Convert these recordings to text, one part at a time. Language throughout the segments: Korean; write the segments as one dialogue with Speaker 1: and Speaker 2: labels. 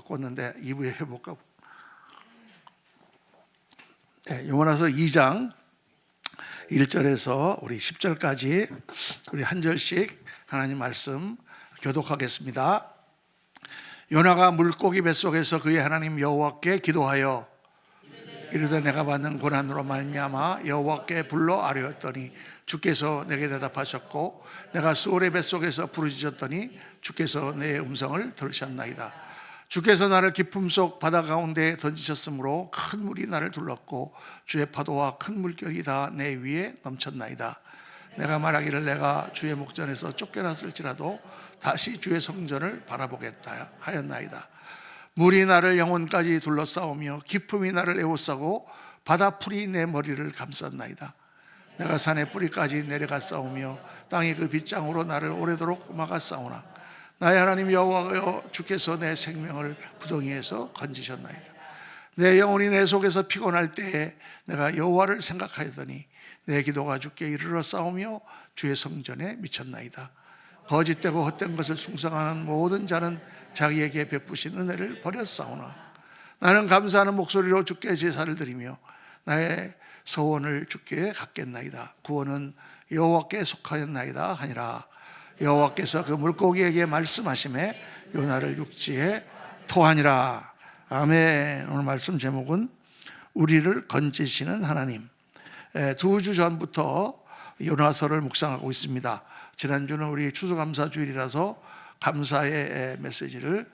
Speaker 1: 섞었는데 2부에 해볼까? 네, 요나서 2장 1절에서 우리 10절까지 우리 한 절씩 하나님 말씀 교독하겠습니다. 요나가 물고기 뱃속에서 그의 하나님 여호와께 기도하여 이르되 내가 받는 고난으로 말미암아 여호와께 불러 아뢰었더니 주께서 내게 대답하셨고 내가 스올의 뱃속에서 부르짖었더니 주께서 내 음성을 들으셨나이다. 주께서 나를 깊음 속 바다 가운데에 던지셨으므로 큰 물이 나를 둘렀고 주의 파도와 큰 물결이 다 내 위에 넘쳤나이다. 내가 말하기를 내가 주의 목전에서 쫓겨났을지라도 다시 주의 성전을 바라보겠다 하였나이다. 물이 나를 영혼까지 둘러싸우며 깊음이 나를 에워싸고 바다풀이 내 머리를 감쌌나이다. 내가 산의 뿌리까지 내려갔사오며 땅이 그 빗장으로 나를 오래도록 막았사오나 나의 하나님 여호와여 주께서 내 생명을 구덩이에서 건지셨나이다. 내 영혼이 내 속에서 피곤할 때에 내가 여호와를 생각하였더니 내 기도가 주께 이르러 싸우며 주의 성전에 미쳤나이다. 거짓되고 헛된 것을 숭상하는 모든 자는 자기에게 베푸신 은혜를 버렸사오나 나는 감사하는 목소리로 주께 제사를 드리며 나의 서원을 주께 갖겠나이다. 구원은 여호와께 속하였나이다 하니라. 여호와께서 그 물고기에게 말씀하시매 요나를 육지에 토하니라. 아멘. 오늘 말씀 제목은 우리를 건지시는 하나님. 2주 전부터 요나서를 묵상하고 있습니다. 지난주는 우리 추수감사주일이라서 감사의 메시지를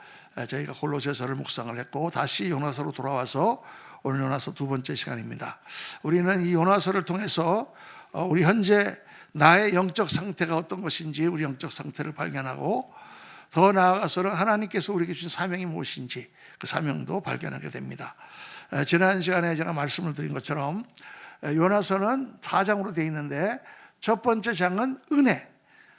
Speaker 1: 저희가 골로새서를 묵상을 했고 다시 요나서로 돌아와서 오늘 요나서 두 번째 시간입니다. 우리는 이 요나서를 통해서 우리 현재 나의 영적 상태가 어떤 것인지 우리 영적 상태를 발견하고 더 나아가서는 하나님께서 우리에게 주신 사명이 무엇인지 그 사명도 발견하게 됩니다. 지난 시간에 제가 말씀을 드린 것처럼 요나서는 4장으로 되어 있는데 첫 번째 장은 은혜,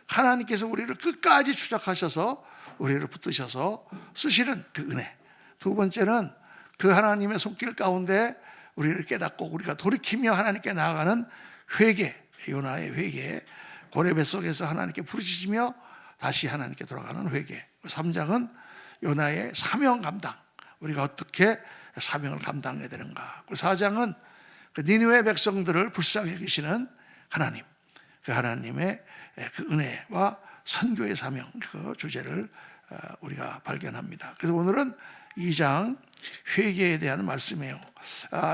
Speaker 1: 하나님께서 우리를 끝까지 추적하셔서 우리를 붙드셔서 쓰시는 그 은혜. 두 번째는 그 하나님의 손길 가운데 우리를 깨닫고 우리가 돌이키며 하나님께 나아가는 회개, 요나의 회개, 고래 뱃속에서 하나님께 부르짖으며 다시 하나님께 돌아가는 회개. 3장은 요나의 사명 감당, 우리가 어떻게 사명을 감당해야 되는가. 4장은 그 니느웨 백성들을 불쌍히 여기시는 하나님, 그 하나님의 그 은혜와 선교의 사명, 그 주제를 우리가 발견합니다. 그래서 오늘은 2장 회개에 대한 말씀이에요.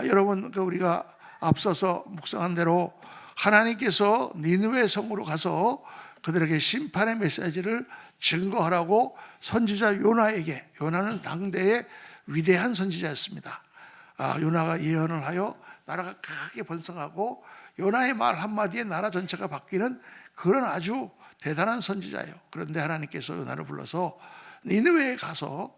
Speaker 1: 여러분, 우리가 앞서서 묵상한 대로 하나님께서 니느웨 성으로 가서 그들에게 심판의 메시지를 증거하라고 선지자 요나에게, 요나는 당대의 위대한 선지자였습니다. 요나가 예언을 하여 나라가 크게 번성하고 요나의 말 한마디에 나라 전체가 바뀌는 그런 아주 대단한 선지자예요. 그런데 하나님께서 요나를 불러서 니느웨에 가서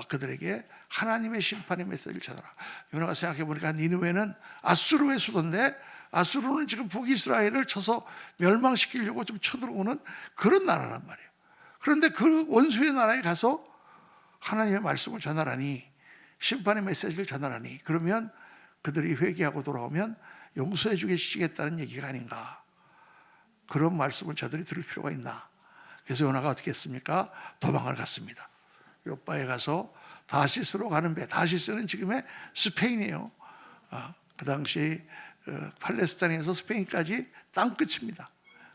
Speaker 1: 그들에게 하나님의 심판의 메시지를 전하라. 요나가 생각해 보니까 니느웨는 아수르의 수도인데 아수르는 지금 북이스라엘을 쳐서 멸망시키려고 좀 쳐들어오는 그런 나라란 말이에요. 그런데 그 원수의 나라에 가서 하나님의 말씀을 전하라니, 심판의 메시지를 전하라니, 그러면 그들이 회개하고 돌아오면 용서해 주시겠다는 얘기가 아닌가. 그런 말씀을 저들이 들을 필요가 있나. 그래서 요나가 어떻게 했습니까? 도망을 갔습니다. 요바에 가서 다시스로 가는 배, 다시스는 지금의 스페인이에요. 그 당시 팔레스타인에서 스페인까지 땅끝입니다.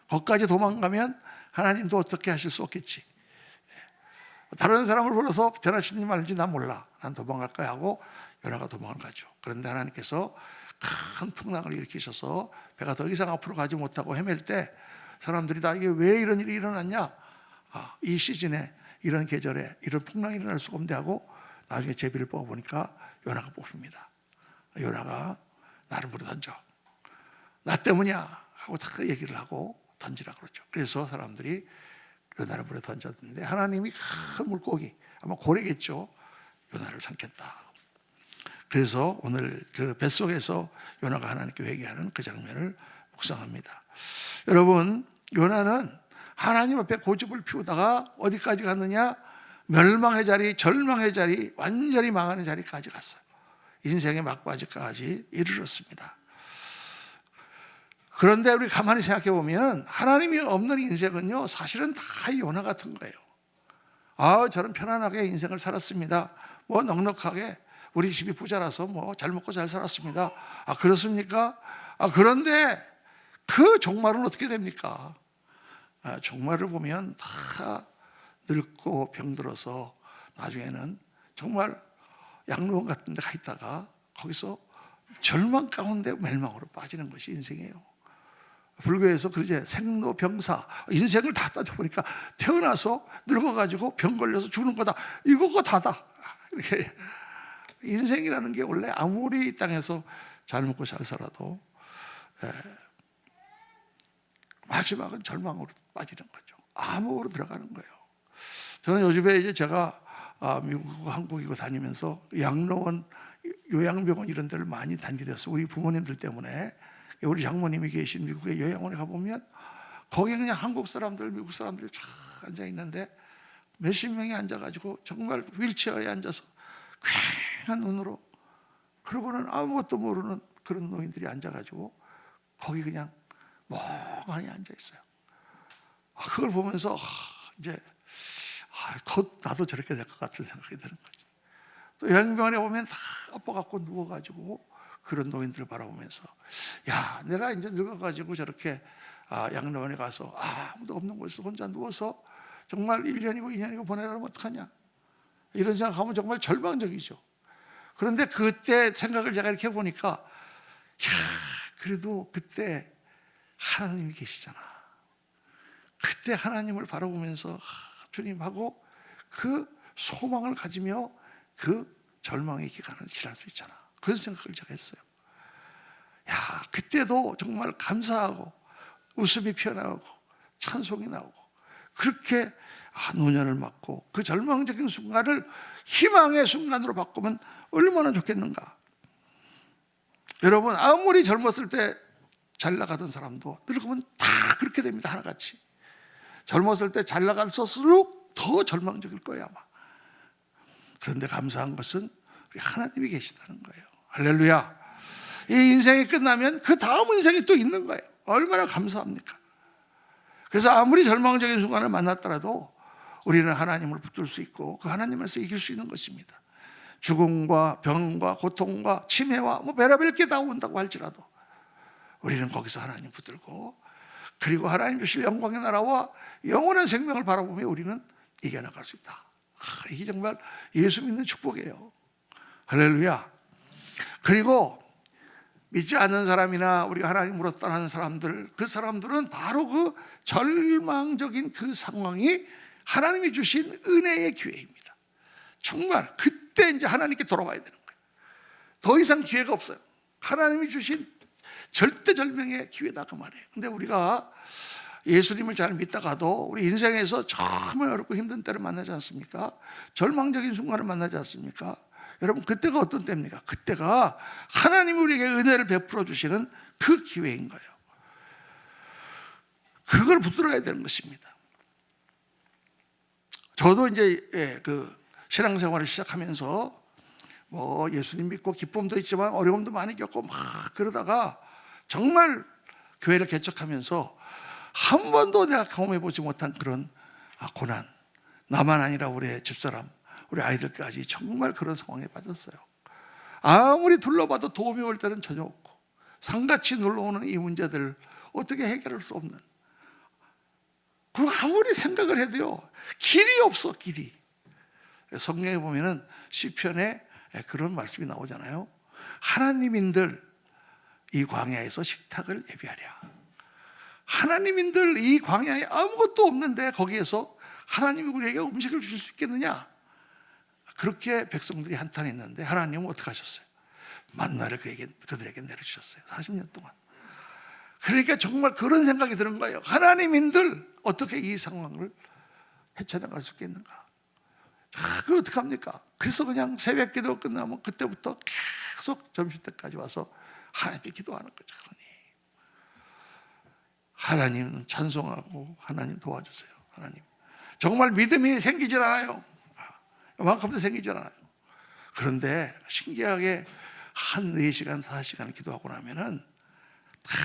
Speaker 1: 거기까지 도망가면 하나님도 어떻게 하실 수 없겠지. 다른 사람을 불러서 전하시는 말인지 난 몰라. 난 도망갈 거야 하고 요나가 도망을 가죠. 그런데 하나님께서 큰 풍랑을 일으키셔서 배가 더 이상 앞으로 가지 못하고 헤맬 때 사람들이 다 이게 왜 이런 일이 일어났냐? 이 시즌에 이런 계절에 이런 풍랑이 일어날 수가 없는데 하고 나중에 제비를 뽑아보니까 요나가 뽑힙니다. 요나가 나를 물어 던져. 나 때문이야 하고 다 얘기를 하고 던지라 그러죠. 그래서 사람들이 요나를 물어 던졌는데 하나님이 큰 물고기, 아마 고래겠죠. 요나를 삼켰다. 그래서 오늘 그 뱃속에서 요나가 하나님께 회개하는 그 장면을 묵상합니다. 여러분, 요나는 하나님 앞에 고집을 피우다가 어디까지 갔느냐? 멸망의 자리, 절망의 자리, 완전히 망하는 자리까지 갔어요. 인생의 막바지까지 이르렀습니다. 그런데 우리 가만히 생각해 보면 하나님이 없는 인생은요, 사실은 다 요나 같은 거예요. 저는 편안하게 인생을 살았습니다. 뭐 넉넉하게 우리 집이 부자라서 뭐 잘 먹고 잘 살았습니다. 아, 그렇습니까? 아, 그런데 그 종말은 어떻게 됩니까? 아, 종말을 보면 다 늙고 병들어서 나중에는 정말 양로원 같은 데 가 있다가 거기서 절망 가운데 멸망으로 빠지는 것이 인생이에요. 불교에서 그러지, 생로병사, 인생을 다 따져보니까 태어나서 늙어가지고 병 걸려서 죽는 거다, 이거가 다다. 이렇게 인생이라는 게 원래 아무리 이 땅에서 잘 먹고 잘 살아도 마지막은 절망으로 빠지는 거죠. 암흑으로 들어가는 거예요. 저는 요즘에 이제 제가 미국이고 한국이고 다니면서 양로원, 요양병원 이런 데를 많이 다니게 됐어요. 우리 부모님들 때문에. 우리 장모님이 계신 미국의 요양원에 가보면 거기 그냥 한국 사람들, 미국 사람들이 쫙 앉아 있는데 몇십 명이 앉아가지고 정말 휠체어에 앉아서 쾌한 눈으로, 그러고는 아무것도 모르는 그런 노인들이 앉아가지고 거기 그냥 멍하니 앉아 있어요. 그걸 보면서 이제 곧 나도 저렇게 될 것 같은 생각이 드는 거죠. 또 요양병원에 보면 다 엎어갖고 누워가지고 그런 노인들을 바라보면서, 야, 내가 이제 늙어가지고 저렇게 양로원에 가서 아무도 없는 곳에서 혼자 누워서 정말 1년이고 2년이고 보내라면 어떡하냐, 이런 생각하면 정말 절망적이죠. 그런데 그때 생각을 제가 이렇게 해보니까, 야, 그래도 그때 하나님이 계시잖아. 그때 하나님을 바라보면서 주님하고 그 소망을 가지며 그 절망의 기간을 지날 수 있잖아. 그런 생각을 제가 했어요. 야, 그때도 정말 감사하고 웃음이 피어나오고 찬송이 나오고 그렇게 노년을 맞고 그 절망적인 순간을 희망의 순간으로 바꾸면 얼마나 좋겠는가. 여러분, 아무리 젊었을 때 잘 나가던 사람도 늙으면 다 그렇게 됩니다. 하나같이. 젊었을 때 잘 나갈수록 더 절망적일 거예요, 아마. 그런데 감사한 것은 우리 하나님이 계시다는 거예요. 할렐루야. 이 인생이 끝나면 그 다음 인생이 또 있는 거예요. 얼마나 감사합니까? 그래서 아무리 절망적인 순간을 만났더라도 우리는 하나님을 붙들 수 있고 그 하나님에서 이길 수 있는 것입니다. 죽음과 병과 고통과 치매와 뭐 별의별 게 다 온다고 할지라도 우리는 거기서 하나님 붙들고, 그리고 하나님 주실 영광의 나라와 영원한 생명을 바라보며 우리는 이겨나갈 수 있다. 이게 정말 예수 믿는 축복이에요. 할렐루야. 그리고 믿지 않는 사람이나 우리가 하나님으로 떠나는 사람들, 그 사람들은 바로 그 절망적인 그 상황이 하나님이 주신 은혜의 기회입니다. 정말 그때 이제 하나님께 돌아와야 되는 거예요. 더 이상 기회가 없어요. 하나님이 주신 절대절명의 기회다, 그 말이에요. 근데 우리가 예수님을 잘 믿다가도 우리 인생에서 정말 어렵고 힘든 때를 만나지 않습니까? 절망적인 순간을 만나지 않습니까? 여러분, 그때가 어떤 때입니까? 그때가 하나님이 우리에게 은혜를 베풀어 주시는 그 기회인 거예요. 그걸 붙들어야 되는 것입니다. 저도 이제 그 신앙생활을 시작하면서 뭐 예수님 믿고 기쁨도 있지만 어려움도 많이 겪고 막 그러다가 정말 교회를 개척하면서 한 번도 내가 경험해 보지 못한 그런 고난, 나만 아니라 우리 집사람, 우리 아이들까지 정말 그런 상황에 빠졌어요. 아무리 둘러봐도 도움이 올 때는 전혀 없고, 상같이 놀러오는 이 문제들을 어떻게 해결할 수 없는, 그리고 아무리 생각을 해도요 길이 없어, 길이. 성경에 보면은 시편에 그런 말씀이 나오잖아요. 하나님인들 이 광야에서 식탁을 예비하랴. 하나님인들 이 광야에 아무것도 없는데 거기에서 하나님이 우리에게 음식을 주실 수 있겠느냐? 그렇게 백성들이 한탄했는데 하나님은 어떻게 하셨어요? 만나를 그들에게 내려주셨어요. 40년 동안. 그러니까 정말 그런 생각이 드는 거예요. 하나님인들 어떻게 이 상황을 헤쳐나갈 수 있겠는가? 그걸 어떻게 합니까? 그래서 그냥 새벽 기도 끝나면 그때부터 계속 점심때까지 와서 하나님께 기도하는 거죠. 하나님 찬송하고 하나님 도와주세요. 하나님. 정말 믿음이 생기질 않아요. 이만큼도 생기질 않아요. 그런데 신기하게 한 4시간, 5시간 기도하고 나면은 탁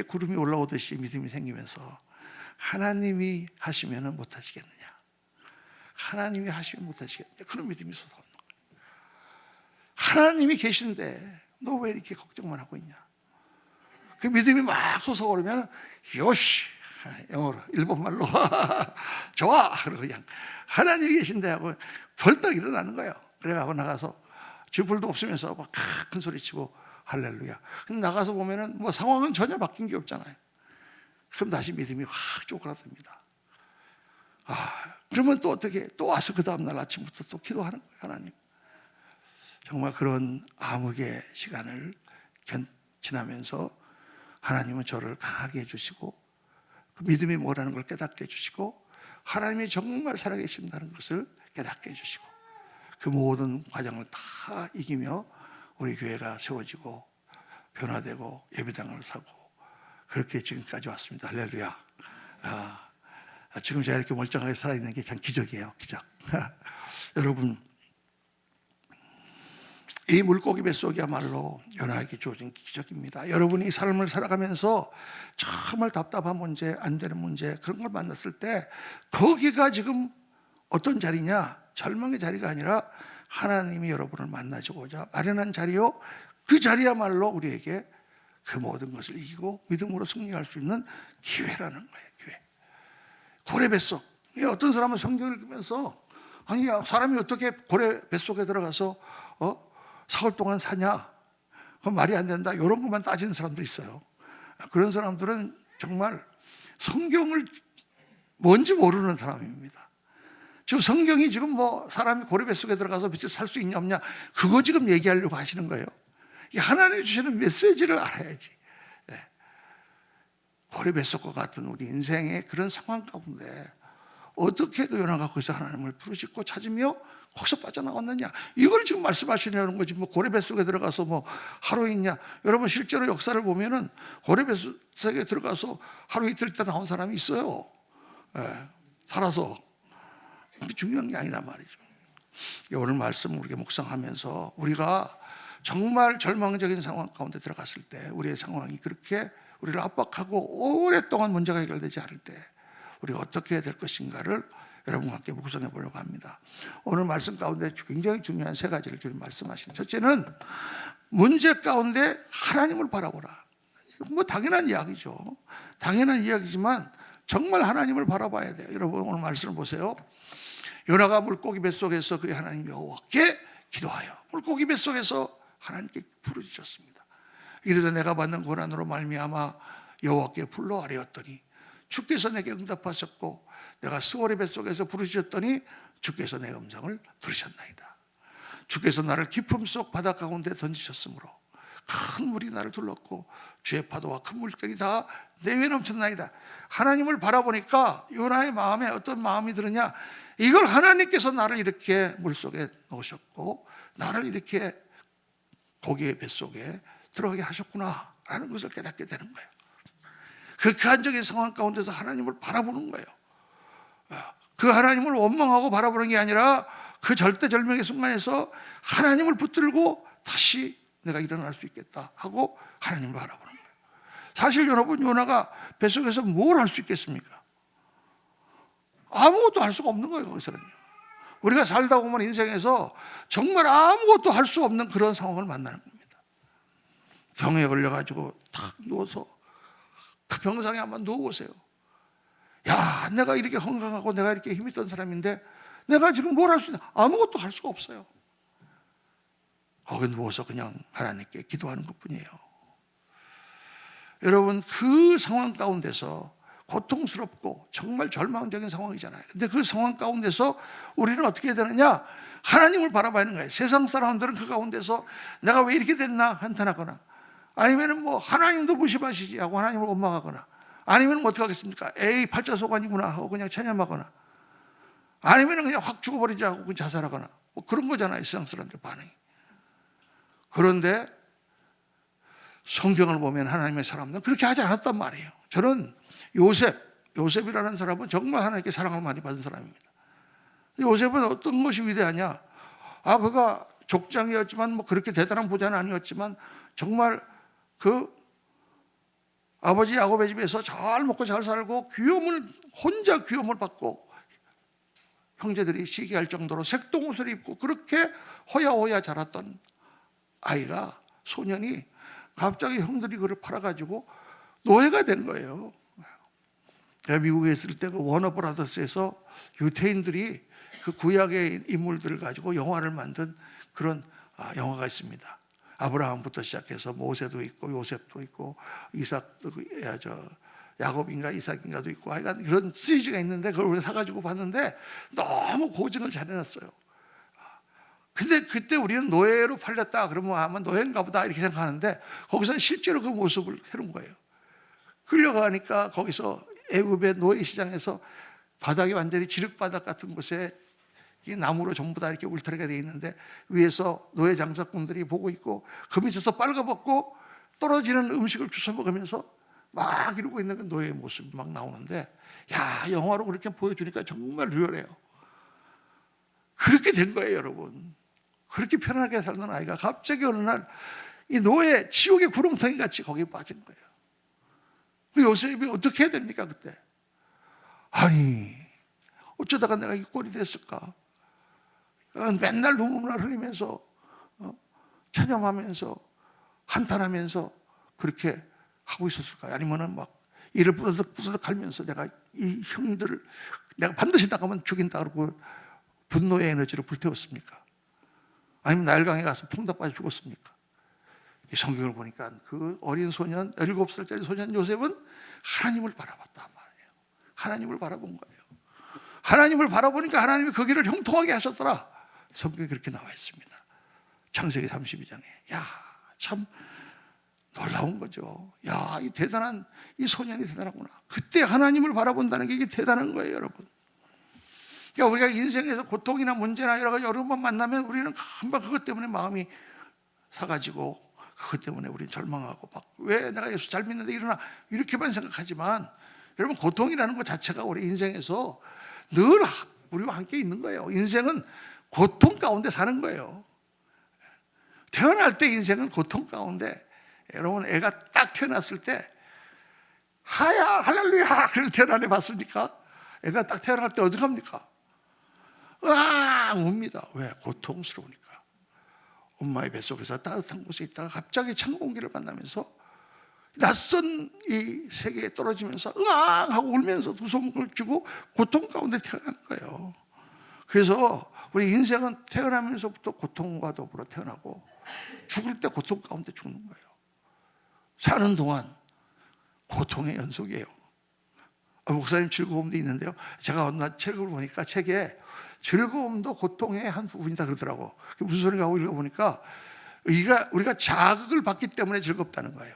Speaker 1: 구름이 올라오듯이 믿음이 생기면서 하나님이 하시면은 못하시겠느냐? 하나님이 하시면 못하시겠느냐? 그런 믿음이 솟아오는 거예요. 하나님이 계신데 너 왜 이렇게 걱정만 하고 있냐? 그 믿음이 막 솟아오르면 요시, 영어로 일본말로 좋아, 그러고 그냥 하나님이 계신데 하고 벌떡 일어나는 거예요. 그래가고 나가서 쥐뿔도 없으면서 막 큰 소리 치고 할렐루야. 근데 나가서 보면은 뭐 상황은 전혀 바뀐 게 없잖아요. 그럼 다시 믿음이 확 쪼그라듭니다. 그러면 또 어떻게, 또 와서 그 다음날 아침부터 또 기도하는 거예요. 하나님, 정말 그런 암흑의 시간을 지나면서 하나님은 저를 강하게 해주시고 그 믿음이 뭐라는 걸 깨닫게 해주시고 하나님이 정말 살아계신다는 것을 깨닫게 해주시고 그 모든 과정을 다 이기며 우리 교회가 세워지고 변화되고 예배당을 사고 그렇게 지금까지 왔습니다. 할렐루야. 지금 제가 이렇게 멀쩡하게 살아있는 게 참 기적이에요. 기적. 여러분, 이 물고기 뱃속이야말로 요나에게 주어진 기적입니다. 여러분이 삶을 살아가면서 정말 답답한 문제, 안 되는 문제 그런 걸 만났을 때 거기가 지금 어떤 자리냐? 절망의 자리가 아니라 하나님이 여러분을 만나시고자 마련한 자리요. 그 자리야말로 우리에게 그 모든 것을 이기고 믿음으로 승리할 수 있는 기회라는 거예요. 기회. 고래 뱃속. 어떤 사람은 성경을 읽으면서 아니 사람이 어떻게 고래 뱃속에 들어가서 사흘 동안 사냐? 그건 말이 안 된다. 이런 것만 따지는 사람들이 있어요. 그런 사람들은 정말 성경을 뭔지 모르는 사람입니다. 지금 성경이 지금 뭐 사람이 고래 뱃속에 들어가서 빛에 살 수 있냐 없냐 그거 지금 얘기하려고 하시는 거예요. 하나님이 주시는 메시지를 알아야지. 고래 뱃속과 같은 우리 인생의 그런 상황 가운데 어떻게 그 요나가 거기서 하나님을 부르짖고 찾으며 거기서 빠져나왔느냐 이걸 지금 말씀하시려는 거지. 뭐 고래 뱃속에 들어가서 뭐 하루 있냐. 여러분 실제로 역사를 보면은 고래 뱃속에 들어가서 하루 이틀 있다 나온 사람이 있어요. 살아서. 그게 중요한 게 아니란 말이죠. 오늘 말씀 우리가 묵상하면서 우리가 정말 절망적인 상황 가운데 들어갔을 때 우리의 상황이 그렇게 우리를 압박하고 오랫동안 문제가 해결되지 않을 때 우리가 어떻게 해야 될 것인가를 여러분과 함께 묵상해 보려고 합니다. 오늘 말씀 가운데 굉장히 중요한 세 가지를 주님 말씀하시는. 첫째는 문제 가운데 하나님을 바라보라. 뭐 당연한 이야기죠. 당연한 이야기지만 정말 하나님을 바라봐야 돼요. 여러분 오늘 말씀을 보세요. 요나가 물고기 뱃속에서 그의 하나님 여호와께 기도하여 물고기 뱃속에서 하나님께 부르짖었습니다. 이르되 내가 받는 고난으로 말미암아 여호와께 불러 아뢰었더니 주께서 내게 응답하셨고 내가 스월의 뱃속에서 부르짖었더니 주께서 내 음성을 들으셨나이다. 주께서 나를 깊음 속 바다 가운데 던지셨으므로 큰 물이 나를 둘렀고 주의 파도와 큰 물결이 다 내외 넘쳤나이다. 하나님을 바라보니까 요나의 마음에 어떤 마음이 드느냐, 이걸 하나님께서 나를 이렇게 물속에 넣으셨고 나를 이렇게 고기의 뱃속에 들어가게 하셨구나 라는 것을 깨닫게 되는 거예요. 그 극한적인 상황 가운데서 하나님을 바라보는 거예요. 그 하나님을 원망하고 바라보는 게 아니라 그 절대절명의 순간에서 하나님을 붙들고 다시 내가 일어날 수 있겠다 하고 하나님을 바라보는 거예요. 사실 여러분 요나가 뱃속에서 뭘 할 수 있겠습니까? 아무것도 할 수가 없는 거예요. 거기서는요. 우리가 살다 보면 인생에서 정말 아무것도 할 수 없는 그런 상황을 만나는 겁니다. 병에 걸려가지고 탁 누워서 그 병상에 한번 누워보세요. 야, 내가 이렇게 건강하고 내가 이렇게 힘 있던 사람인데 내가 지금 뭘 할 수 있나? 아무것도 할 수가 없어요. 거기 누워서 그냥 하나님께 기도하는 것뿐이에요. 여러분 그 상황 가운데서 고통스럽고 정말 절망적인 상황이잖아요. 근데 그 상황 가운데서 우리는 어떻게 해야 되느냐? 하나님을 바라봐야 하는 거예요. 세상 사람들은 그 가운데서 내가 왜 이렇게 됐나 한탄하거나 아니면 뭐 하나님도 무심하시지 하고 하나님을 원망하거나 아니면 어떻게 하겠습니까? 에이 팔자소관이구나 하고 그냥 체념하거나 아니면 그냥 확 죽어버리자 하고 그냥 자살하거나 뭐 그런 거잖아요. 세상 사람들 반응이. 그런데 성경을 보면 하나님의 사람들은 그렇게 하지 않았단 말이에요. 저는 요셉이라는 사람은 정말 하나님께 사랑을 많이 받은 사람입니다. 요셉은 어떤 것이 위대하냐? 그가 족장이었지만 뭐 그렇게 대단한 부자는 아니었지만 정말 그 아버지 야곱의 집에서 잘 먹고 잘 살고 혼자 귀염을 받고 형제들이 시기할 정도로 색동옷을 입고 그렇게 호야호야 자랐던 아이가, 소년이 갑자기 형들이 그걸 팔아가지고 노예가 된 거예요. 제가 미국에 있을 때 그 워너브라더스에서 유태인들이 그 구약의 인물들을 가지고 영화를 만든 그런 영화가 있습니다. 아브라함부터 시작해서 모세도 있고 요셉도 있고 이삭도 야곱인가 이삭인가도 있고 하여간 그런 시리즈가 있는데 그걸 우리가 사가지고 봤는데 너무 고증을 잘해놨어요. 근데 그때 우리는 노예로 팔렸다 그러면 아마 노예인가 보다 이렇게 생각하는데 거기서는 실제로 그 모습을 해놓은 거예요. 끌려가니까 거기서 애굽의 노예 시장에서 바닥이 완전히 지륵바닥 같은 곳에 이 나무로 전부 다 이렇게 울타리가 되어 있는데 위에서 노예 장사꾼들이 보고 있고 그 밑에서 빨가벗고 떨어지는 음식을 주워 먹으면서 막 이러고 있는 그 노예의 모습이 막 나오는데 야, 영화로 그렇게 보여주니까 정말 리얼해요. 그렇게 된 거예요, 여러분. 그렇게 편하게 살던 아이가 갑자기 어느 날 이 노예 지옥의 구렁텅이 같이 거기에 빠진 거예요. 요셉이 어떻게 해야 됩니까 그때? 아니 어쩌다가 내가 이 꼴이 됐을까? 맨날 눈물을 흘리면서 찬양하면서 한탄하면서 그렇게 하고 있었을까요? 아니면은 막 이를 부스럭부스럭 갈면서 내가 이 형들을 내가 반드시 나가면 죽인다 그러고 분노의 에너지를 불태웠습니까? 아니면 나일강에 가서 퐁당 빠져 죽었습니까? 이 성경을 보니까 그 어린 소년, 17살짜리 소년 요셉은 하나님을 바라봤단 말이에요. 하나님을 바라본 거예요. 하나님을 바라보니까 하나님이 그 길을 형통하게 하셨더라. 성경에 그렇게 나와 있습니다. 창세기 32장에. 야, 참 놀라운 거죠. 야, 이 대단한 이 소년이 대단하구나. 그때 하나님을 바라본다는 게 이게 대단한 거예요, 여러분. 그러니까 우리가 인생에서 고통이나 문제나 여러 가지 어려움만 만나면 우리는 금방 그것 때문에 마음이 사가지고 그것 때문에 우리는 절망하고 막 왜 내가 예수 잘 믿는데 이러나 이렇게만 생각하지만 여러분 고통이라는 것 자체가 우리 인생에서 늘 우리와 함께 있는 거예요. 인생은 고통 가운데 사는 거예요. 태어날 때 인생은 고통 가운데 여러분 애가 딱 태어났을 때 하야 할렐루야 그렇게 태어나네 봤습니까? 애가 딱 태어날 때 어떻게 합니까? 웁니다. 왜? 고통스러우니까. 엄마의 뱃속에서 따뜻한 곳에 있다가 갑자기 찬 공기를 만나면서 낯선 이 세계에 떨어지면서 으앙 하고 울면서 두 손을 쥐고 고통 가운데 태어난 거예요. 그래서 우리 인생은 태어나면서부터 고통과 더불어 태어나고 죽을 때 고통 가운데 죽는 거예요. 사는 동안 고통의 연속이에요. 목사님 즐거움도 있는데요. 제가 어느 날 책을 보니까 책에 즐거움도 고통의 한 부분이다 그러더라고. 무슨 소리가 하고 읽어보니까 우리가 자극을 받기 때문에 즐겁다는 거예요.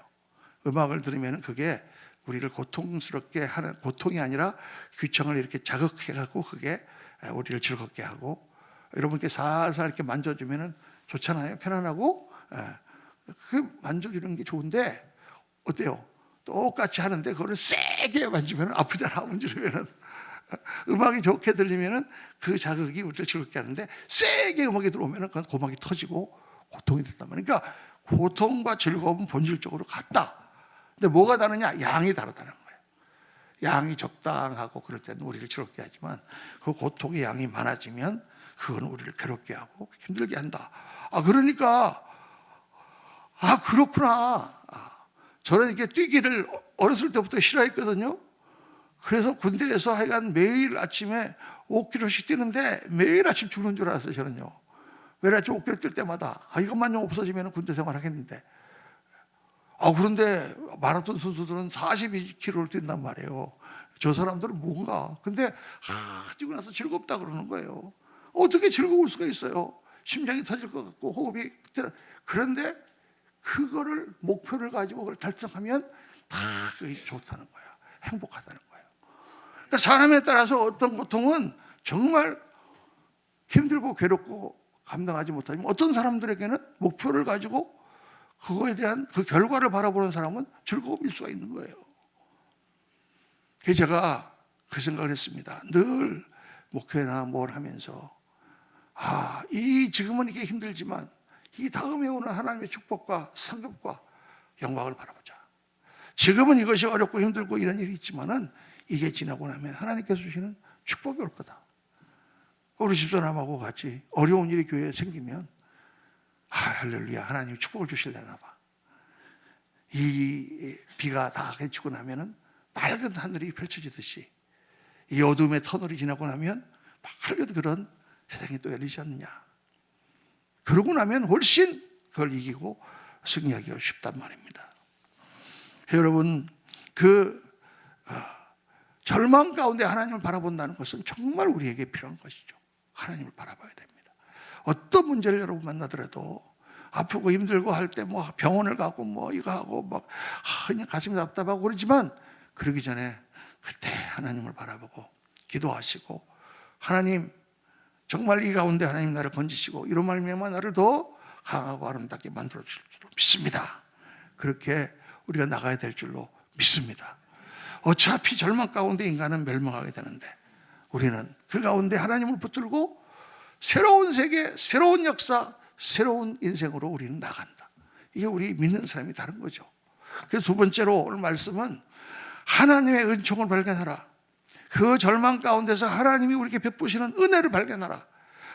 Speaker 1: 음악을 들으면 그게 우리를 고통스럽게 하는 고통이 아니라 귀청을 이렇게 자극해갖고 그게 우리를 즐겁게 하고 여러분께 살살 이렇게 만져주면 좋잖아요. 편안하고 그 만져주는 게 좋은데 어때요? 똑같이 하는데 그거를 세게 만지면 아프잖아. 문지르면 음악이 좋게 들리면 그 자극이 우리를 즐겁게 하는데 세게 음악이 들어오면 그건 고막이 터지고 고통이 된단 말이에요. 그러니까 고통과 즐거움은 본질적으로 같다. 근데 뭐가 다르냐? 양이 다르다는 거예요. 양이 적당하고 그럴 때는 우리를 즐겁게 하지만 그 고통의 양이 많아지면 그건 우리를 괴롭게 하고 힘들게 한다. 그러니까 그렇구나. 저는 이렇게 뛰기를 어렸을 때부터 싫어했거든요. 그래서 군대에서 하여간 매일 아침에 5km씩 뛰는데 매일 아침 죽는 줄 알았어요, 저는요. 매일 아침 5km 뛸 때마다 이것만요 없어지면 군대 생활 하겠는데. 그런데 마라톤 선수들은 42km를 뛴단 말이에요. 저 사람들은 뭔가. 근데 뛰고 나서 즐겁다 그러는 거예요. 어떻게 즐거울 수가 있어요? 심장이 터질 것 같고 호흡이. 그런데 그거를 목표를 가지고 그걸 달성하면 다 그게 좋다는 거야. 행복하다는 거예요. 그러니까 사람에 따라서 어떤 고통은 정말 힘들고 괴롭고 감당하지 못하지만 어떤 사람들에게는 목표를 가지고 그거에 대한 그 결과를 바라보는 사람은 즐거움일 수가 있는 거예요. 그래서 제가 그 생각을 했습니다. 늘 목표나 뭘 하면서 지금은 이게 힘들지만 이 다음에 오는 하나님의 축복과 상급과 영광을 바라보자. 지금은 이것이 어렵고 힘들고 이런 일이 있지만은 이게 지나고 나면 하나님께서 주시는 축복이 올 거다. 우리 집사람하고 같이 어려운 일이 교회에 생기면 할렐루야. 하나님이 축복을 주실려나 봐. 이 비가 다 그치고 나면은 맑은 하늘이 펼쳐지듯이 이 어둠의 터널이 지나고 나면 맑은 그런 세상이 또 열리지 않느냐. 그러고 나면 훨씬 그걸 이기고 승리하기가 쉽단 말입니다. 여러분, 절망 가운데 하나님을 바라본다는 것은 정말 우리에게 필요한 것이죠. 하나님을 바라봐야 됩니다. 어떤 문제를 여러분 만나더라도 아프고 힘들고 할 때 뭐 병원을 가고 뭐 이거 하고 막 그냥 가슴이 답답하고 그러지만 그러기 전에 그때 하나님을 바라보고 기도하시고 하나님 정말 이 가운데 하나님 나를 건지시고 이런 말미암아 나를 더 강하고 아름답게 만들어 주실 줄로 믿습니다. 그렇게 우리가 나가야 될 줄로 믿습니다. 어차피 절망 가운데 인간은 멸망하게 되는데 우리는 그 가운데 하나님을 붙들고 새로운 세계, 새로운 역사, 새로운 인생으로 우리는 나간다. 이게 우리 믿는 사람이 다른 거죠. 그래서 두 번째로 오늘 말씀은 하나님의 은총을 발견하라. 그 절망 가운데서 하나님이 우리에게 베푸시는 은혜를 발견하라.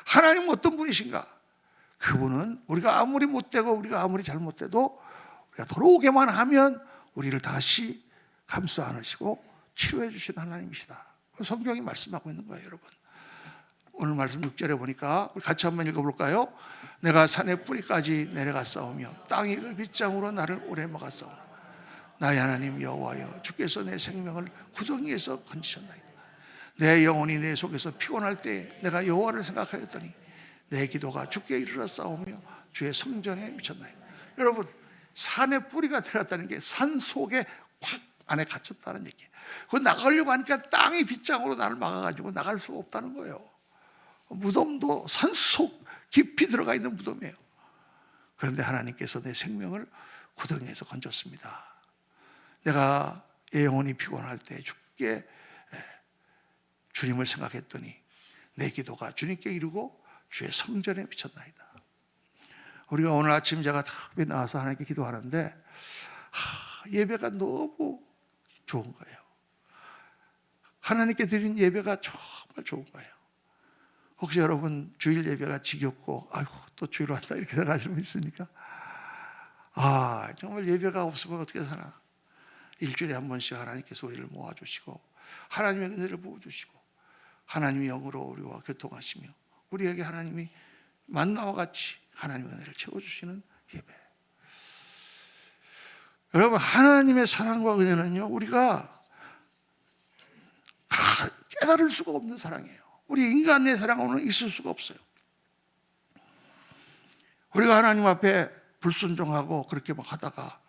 Speaker 1: 하나님은 어떤 분이신가? 그분은 우리가 아무리 못되고 우리가 아무리 잘못돼도 우리가 돌아오게만 하면 우리를 다시 감싸 안으시고 치유해 주시는 하나님이시다. 성경이 말씀하고 있는 거예요, 여러분. 오늘 말씀 6절에 보니까 우리 같이 한번 읽어볼까요? 내가 산의 뿌리까지 내려갔사오며 땅이 그 빗장으로 나를 오래 먹었사오나 나의 하나님 여호와여 주께서 내 생명을 구덩이에서 건지셨나이다. 내 영혼이 내 속에서 피곤할 때 내가 여호와를 생각하였더니 내 기도가 주께 이르렀사오며 주의 성전에 미쳤나이다. 여러분, 산의 뿌리가 들어갔다는 게 산 속에 확 안에 갇혔다는 얘기예요. 그 나가려고 하니까 땅이 빗장으로 나를 막아가지고 나갈 수가 없다는 거예요. 무덤도 산속 깊이 들어가 있는 무덤이에요. 그런데 하나님께서 내 생명을 구덩이에서 건졌습니다. 내가 내 영혼이 피곤할 때 주께 주님을 생각했더니 내 기도가 주님께 이르고 주의 성전에 미쳤나이다. 우리가 오늘 아침 제가 특별히 나와서 하나님께 기도하는데 예배가 너무 좋은 거예요. 하나님께 드린 예배가 정말 좋은 거예요. 혹시 여러분 주일 예배가 지겹고 아이고 또 주일 왔다 이렇게 생각하시는 분 있습니까? 정말 예배가 없으면 어떻게 살아? 일주일에 한 번씩 하나님께서 우리를 모아주시고 하나님의 은혜를 부어주시고 하나님의 영으로 우리와 교통하시며 우리에게 하나님이 만나와 같이 하나님의 은혜를 채워주시는 예배. 여러분, 하나님의 사랑과 은혜는요 우리가 깨달을 수가 없는 사랑이에요. 우리 인간의 사랑은 있을 수가 없어요. 우리가 하나님 앞에 불순종하고 그렇게 막 하다가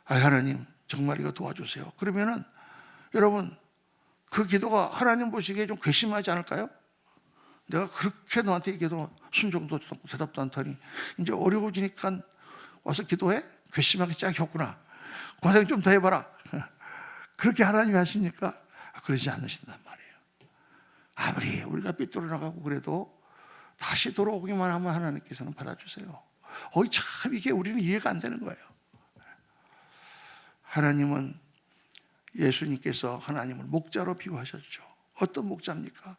Speaker 1: 하나님 정말 이거 도와주세요. 그러면은 여러분 그 기도가 하나님 보시기에 좀 괘씸하지 않을까요? 내가 그렇게 너한테 얘기해도 순종도 없고 대답도 않더니 이제 어려워지니까 와서 기도해? 괘씸하게 짝이었구나. 고생 좀 더 해봐라. 그렇게 하나님이 하십니까? 그러지 않으신단 말이에요. 아무리 우리가 삐뚤어 나가고 그래도 다시 돌아오기만 하면 하나님께서는 받아주세요. 참 이게 우리는 이해가 안 되는 거예요. 하나님은 예수님께서 하나님을 목자로 비유하셨죠. 어떤 목자입니까?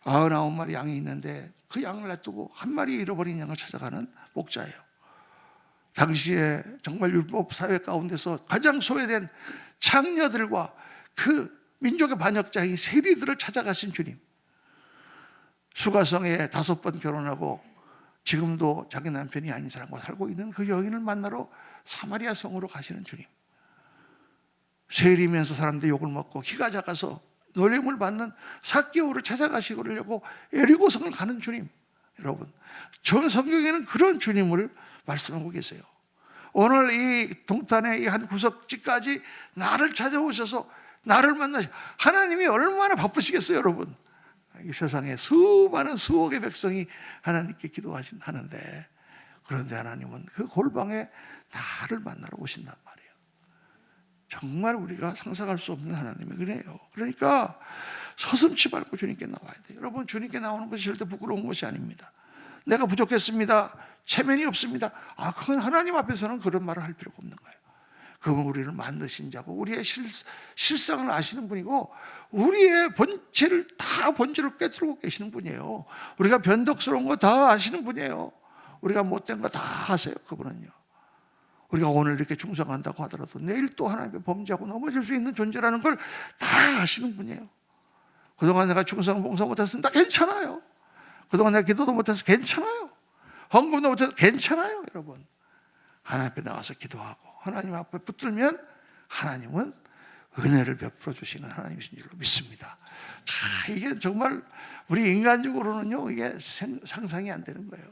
Speaker 1: 99마리 양이 있는데 그 양을 놔두고 한 마리 잃어버린 양을 찾아가는 목자예요. 당시에 정말 율법 사회 가운데서 가장 소외된 창녀들과 그 민족의 반역자인 세리들을 찾아가신 주님. 수가성에 5번 결혼하고 지금도 자기 남편이 아닌 사람과 살고 있는 그 여인을 만나러 사마리아 성으로 가시는 주님. 세리면서 사람들 욕을 먹고 키가 작아서 놀림을 받는 삭개오를 찾아가시려고 에리고성을 가는 주님. 여러분, 저 성경에는 그런 주님을 말씀하고 계세요. 오늘 이 동탄의 이 한 구석지까지 나를 찾아오셔서 나를 만나시. 하나님이 얼마나 바쁘시겠어요, 여러분. 이 세상에 수많은 수억의 백성이 하나님께 기도하는데 그런데 하나님은 그 골방에 나를 만나러 오신단 말이에요. 정말 우리가 상상할 수 없는 하나님의 은혜예요. 그러니까 서슴지 말고 주님께 나와야 돼요. 여러분, 주님께 나오는 것이 절대 부끄러운 것이 아닙니다. 내가 부족했습니다. 체면이 없습니다. 그건 하나님 앞에서는 그런 말을 할 필요가 없는 거예요. 그분 우리를 만드신 자고 우리의 실상을 아시는 분이고 우리의 본질을 꿰뚫고 계시는 분이에요. 우리가 변덕스러운 거 다 아시는 분이에요. 우리가 못된 거 다 하세요. 그분은요. 우리가 오늘 이렇게 충성한다고 하더라도 내일 또 하나님께 범죄하고 넘어질 수 있는 존재라는 걸 다 아시는 분이에요. 그동안 내가 충성 봉사 못했으면 다 괜찮아요. 그동안 내가 기도도 못해서 괜찮아요. 헌금도 못해서 괜찮아요. 여러분, 하나님 앞에 나와서 기도하고 하나님 앞에 붙들면 하나님은 은혜를 베풀어 주시는 하나님이신 줄로 믿습니다. 자, 이게 정말 우리 인간적으로는요, 이게 상상이 안 되는 거예요.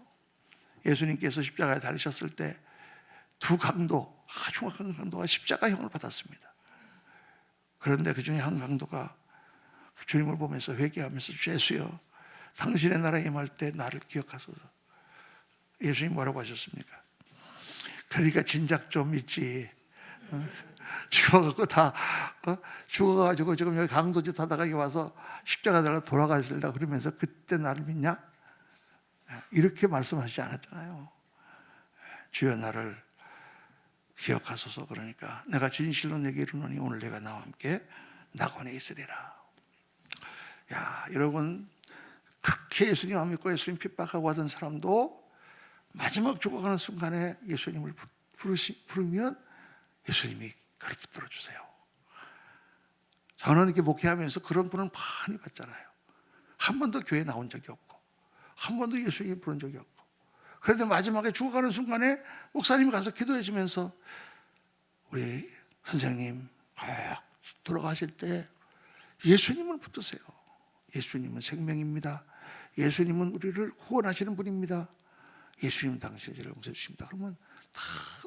Speaker 1: 예수님께서 십자가에 달리셨을 때 두 강도, 아주 한 강도가 십자가형을 받았습니다. 그런데 그 중에 한 강도가 주님을 보면서 회개하면서 죄수여, 당신의 나라에 임할 때 나를 기억하소서. 예수님 뭐라고 하셨습니까? 그러니까 진작 좀 믿지. 죽어갖고 다 죽어가지고 지금 여기 강도짓 하다가 여기 와서 십자가 달라 돌아가실라 그러면서 그때 나를 믿냐? 이렇게 말씀하시지 않았잖아요. 주여 나를 기억하소서. 그러니까 내가 진실로 내게 이르노니 오늘 내가 나와 함께 낙원에 있으리라. 야, 여러분, 그렇게 예수님 안 믿고 예수님 핍박하고 하던 사람도 마지막 죽어가는 순간에 예수님을 부르면 예수님이 그를 붙들어 주세요. 저는 이렇게 목회하면서 그런 분을 많이 봤잖아요. 한 번도 교회에 나온 적이 없고 한 번도 예수님이 부른 적이 없고, 그런데 마지막에 죽어가는 순간에 목사님이 가서 기도해 주면서 우리 선생님 돌아가실 때 예수님을 붙드세요. 예수님은 생명입니다. 예수님은 우리를 구원하시는 분입니다. 예수님은 당신의 죄를 용서해 주십니다. 그러면 다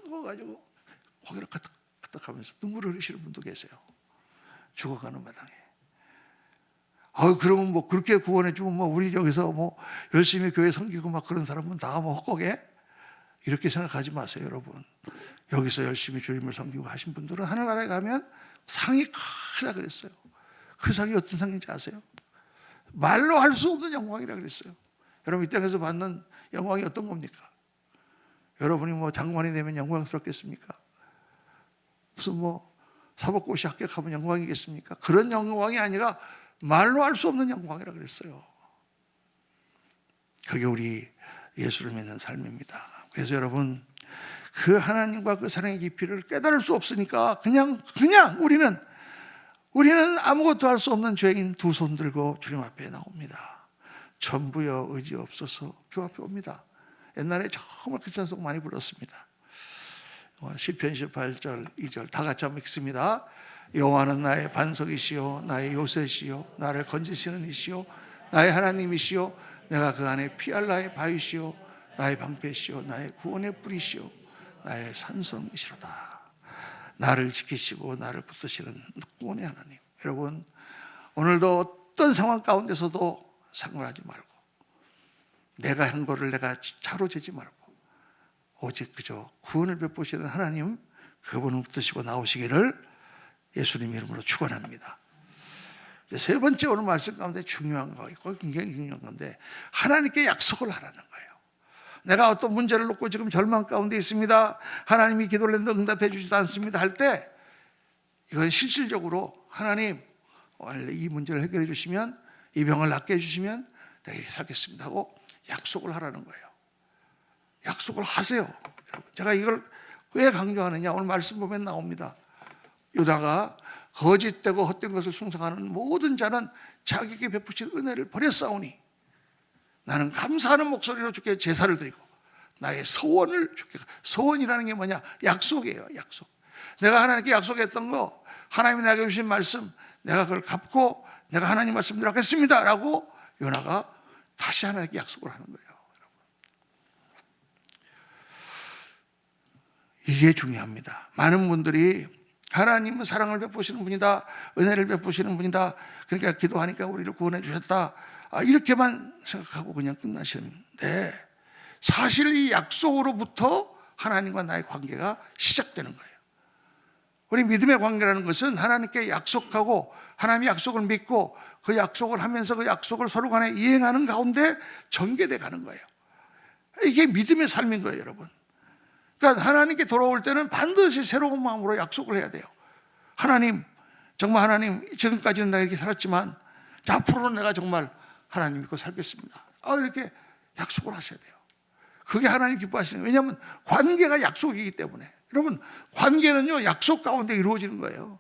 Speaker 1: 누워가지고 고개를 까딱하면서 눈물을 흘리시는 분도 계세요. 죽어가는 마당에. 그러면 뭐 그렇게 구원해 주면 뭐 우리 여기서 뭐 열심히 교회 섬기고 막 그런 사람은 다 뭐 헛고개? 이렇게 생각하지 마세요, 여러분. 여기서 열심히 주님을 섬기고 하신 분들은 하늘나라에 가면 상이 크다 그랬어요. 그 상이 어떤 상인지 아세요? 말로 할 수 없는 영광이라 그랬어요. 여러분, 이 땅에서 받는 영광이 어떤 겁니까? 여러분이 뭐 장관이 되면 영광스럽겠습니까? 무슨 뭐 사법고시 합격하면 영광이겠습니까? 그런 영광이 아니라 말로 할 수 없는 영광이라 그랬어요. 그게 우리 예수를 믿는 삶입니다. 그래서 여러분, 그 하나님과 그 사랑의 깊이를 깨달을 수 없으니까 그냥 우리는 아무것도 할 수 없는 죄인 두 손 들고 주님 앞에 나옵니다. 전부여 의지 없어서 주 앞에 옵니다. 옛날에 정말 그 찬송 많이 불렀습니다. 시편 18절 2절 다 같이 한번 읽습니다. 여호와는 나의 반석이시요 나의 요새시요 나를 건지시는 이시요 나의 하나님이시요 내가 그 안에 피할 나의 바위시요 나의 방패시요 나의 구원의 뿌리시요 나의 산성이시로다. 나를 지키시고 나를 붙드시는 구원의 하나님. 여러분, 오늘도 어떤 상황 가운데서도 상관하지 말고 내가 한 거를 내가 차로 재지 말고 오직 그저 구원을 베푸시는 하나님, 그분을 붙드시고 나오시기를 예수님 이름으로 축원합니다. 세 번째 오늘 말씀 가운데 중요한 거 있고 굉장히 중요한 건데, 하나님께 약속을 하라는 거예요. 내가 어떤 문제를 놓고 지금 절망 가운데 있습니다. 하나님이 기도를 했는데 응답해 주지도 않습니다 할 때, 이건 실질적으로 하나님 이 문제를 해결해 주시면, 이 병을 낫게 해주시면 내가 이렇게 살겠습니다 하고 약속을 하라는 거예요. 약속을 하세요. 여러분, 제가 이걸 왜 강조하느냐, 오늘 말씀 보면 나옵니다. 유다가 거짓되고 헛된 것을 숭상하는 모든 자는 자기에게 베푸신 은혜를 버렸사오니 나는 감사하는 목소리로 주께 제사를 드리고 나의 서원을 주께. 서원이라는 게 뭐냐? 약속이에요. 약속. 내가 하나님께 약속했던 거, 하나님이 나에게 주신 말씀, 내가 그걸 갚고 내가 하나님 말씀대로 하겠습니다 라고 요나가 다시 하나님께 약속을 하는 거예요. 이게 중요합니다. 많은 분들이 하나님은 사랑을 베푸시는 분이다, 은혜를 베푸시는 분이다, 그러니까 기도하니까 우리를 구원해 주셨다, 이렇게만 생각하고 그냥 끝나시는데, 사실 이 약속으로부터 하나님과 나의 관계가 시작되는 거예요. 우리 믿음의 관계라는 것은 하나님께 약속하고 하나님의 약속을 믿고 그 약속을 하면서 그 약속을 서로 간에 이행하는 가운데 전개돼 가는 거예요. 이게 믿음의 삶인 거예요, 여러분. 그러니까 하나님께 돌아올 때는 반드시 새로운 마음으로 약속을 해야 돼요. 하나님, 정말 하나님, 지금까지는 내가 이렇게 살았지만 앞으로는 내가 정말 하나님 믿고 살겠습니다. 이렇게 약속을 하셔야 돼요. 그게 하나님 기뻐하시는 거예요. 왜냐하면 관계가 약속이기 때문에. 여러분, 관계는요 약속 가운데 이루어지는 거예요.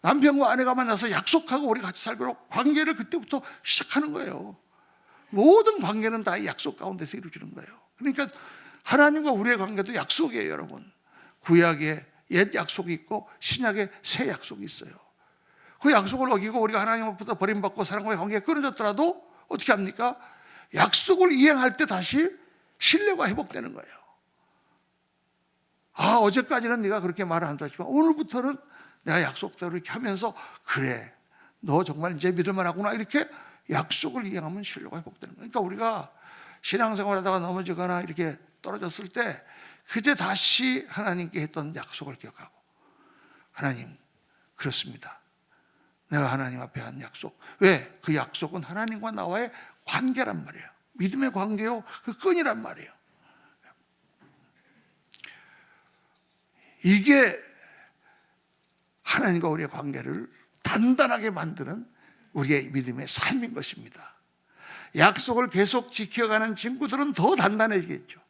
Speaker 1: 남편과 아내가 만나서 약속하고 우리 같이 살도록 관계를 그때부터 시작하는 거예요. 모든 관계는 다 약속 가운데서 이루어지는 거예요. 그러니까 하나님과 우리의 관계도 약속이에요, 여러분. 구약에 옛 약속이 있고 신약에 새 약속이 있어요. 그 약속을 어기고 우리가 하나님으로부터 버림받고 사람과의 관계가 끊어졌더라도 어떻게 합니까? 약속을 이행할 때 다시 신뢰가 회복되는 거예요. 아, 어제까지는 네가 그렇게 말을 안 했지만 오늘부터는 내가 약속대로 이렇게 하면서 그래, 너 정말 이제 믿을만 하구나, 이렇게 약속을 이행하면 신뢰가 회복되는 거예요. 그러니까 우리가 신앙생활하다가 넘어지거나 이렇게 떨어졌을 때 그때 다시 하나님께 했던 약속을 기억하고, 하나님, 그렇습니다. 내가 하나님 앞에 한 약속. 왜? 그 약속은 하나님과 나와의 관계란 말이에요. 믿음의 관계요, 그 끈이란 말이에요. 이게 하나님과 우리의 관계를 단단하게 만드는 우리의 믿음의 삶인 것입니다. 약속을 계속 지켜가는 친구들은 더 단단해지겠죠.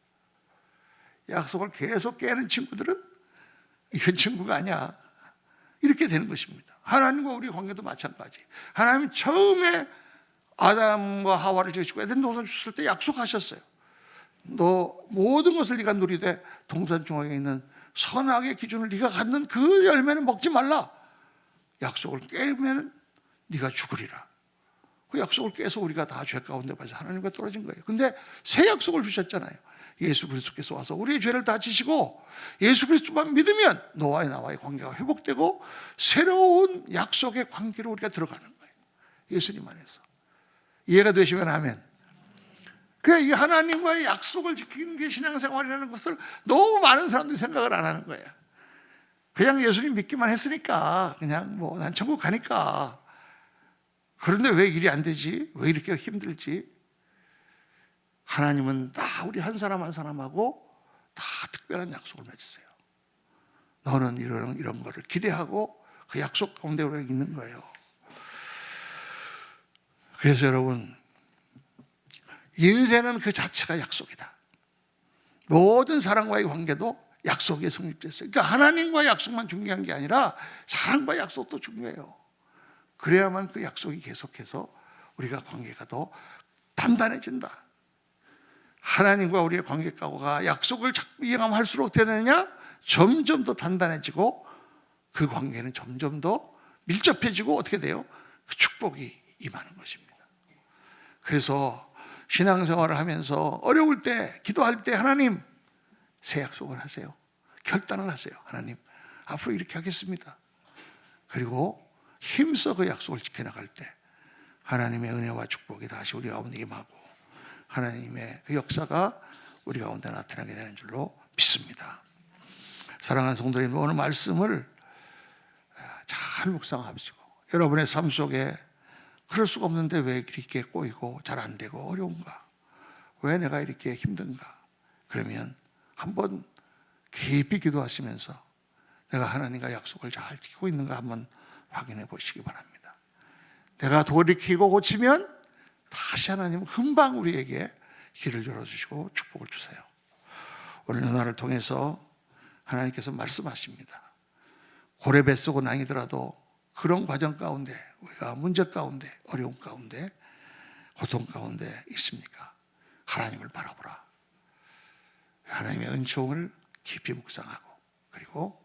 Speaker 1: 약속을 계속 깨는 친구들은 이건 친구가 아니야, 이렇게 되는 것입니다. 하나님과 우리의 관계도 마찬가지. 하나님 처음에 아담과 하와를 지으시고 에덴 동산 주셨을 때 약속하셨어요. 너 모든 것을 네가 누리되 동산 중앙에 있는 선악의 기준을 네가 갖는 그 열매는 먹지 말라. 약속을 깨면 네가 죽으리라. 그 약속을 깨서 우리가 다 죄 가운데 빠져 하나님과 떨어진 거예요. 근데 새 약속을 주셨잖아요. 예수 그리스도께서 와서 우리의 죄를 다 지시고 예수 그리스도만 믿으면 너와 나와의 관계가 회복되고 새로운 약속의 관계로 우리가 들어가는 거예요. 예수님 안에서. 이해가 되시면 아멘. 이 하나님과의 약속을 지키는 게 신앙생활이라는 것을 너무 많은 사람들이 생각을 안 하는 거예요. 그냥 예수님 믿기만 했으니까 그냥 뭐 난 천국 가니까. 그런데 왜 일이 안 되지? 왜 이렇게 힘들지? 하나님은 다 우리 한 사람 한 사람하고 다 특별한 약속을 맺으세요. 너는 이런 거를 기대하고 그 약속 가운데 우리가 있는 거예요. 그래서 여러분, 인생은 그 자체가 약속이다. 모든 사람과의 관계도 약속에 성립됐어요. 그러니까 하나님과의 약속만 중요한 게 아니라 사람과의 약속도 중요해요. 그래야만 그 약속이 계속해서 우리가 관계가 더 단단해진다. 하나님과 우리의 관계가 약속을 자꾸 이행하면 할수록 되느냐? 점점 더 단단해지고 그 관계는 점점 더 밀접해지고 어떻게 돼요? 그 축복이 임하는 것입니다. 그래서 신앙생활을 하면서 어려울 때, 기도할 때 하나님, 새 약속을 하세요. 결단을 하세요. 하나님, 앞으로 이렇게 하겠습니다. 그리고 힘써 그 약속을 지켜나갈 때 하나님의 은혜와 축복이 다시 우리 가운데 임하고 하나님의 그 역사가 우리 가운데 나타나게 되는 줄로 믿습니다. 사랑하는 성도님, 오늘 말씀을 잘 묵상하시고 여러분의 삶 속에 그럴 수가 없는데 왜 이렇게 꼬이고 잘 안 되고 어려운가? 왜 내가 이렇게 힘든가? 그러면 한번 깊이 기도하시면서 내가 하나님과 약속을 잘 지키고 있는가 한번 확인해 보시기 바랍니다. 내가 돌이키고 고치면 다시 하나님은 금방 우리에게 길을 열어주시고 축복을 주세요. 오늘 연화를 통해서 하나님께서 말씀하십니다. 고래 뱃속은 아니더라도 그런 과정 가운데 우리가 문제 가운데 어려움 가운데 고통 가운데 있습니까? 하나님을 바라보라. 하나님의 은총을 깊이 묵상하고 그리고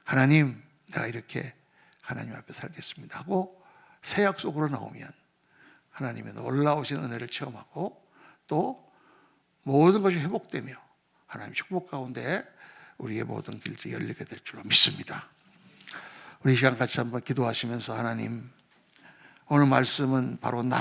Speaker 1: 하나님, 내가 이렇게 하나님 앞에 살겠습니다 하고 새 약속으로 나오면 하나님의 놀라우신 은혜를 체험하고 또 모든 것이 회복되며 하나님의 축복 가운데 우리의 모든 길들이 열리게 될 줄로 믿습니다. 우리 이 시간 같이 한번 기도하시면서 하나님, 오늘 말씀은 바로 나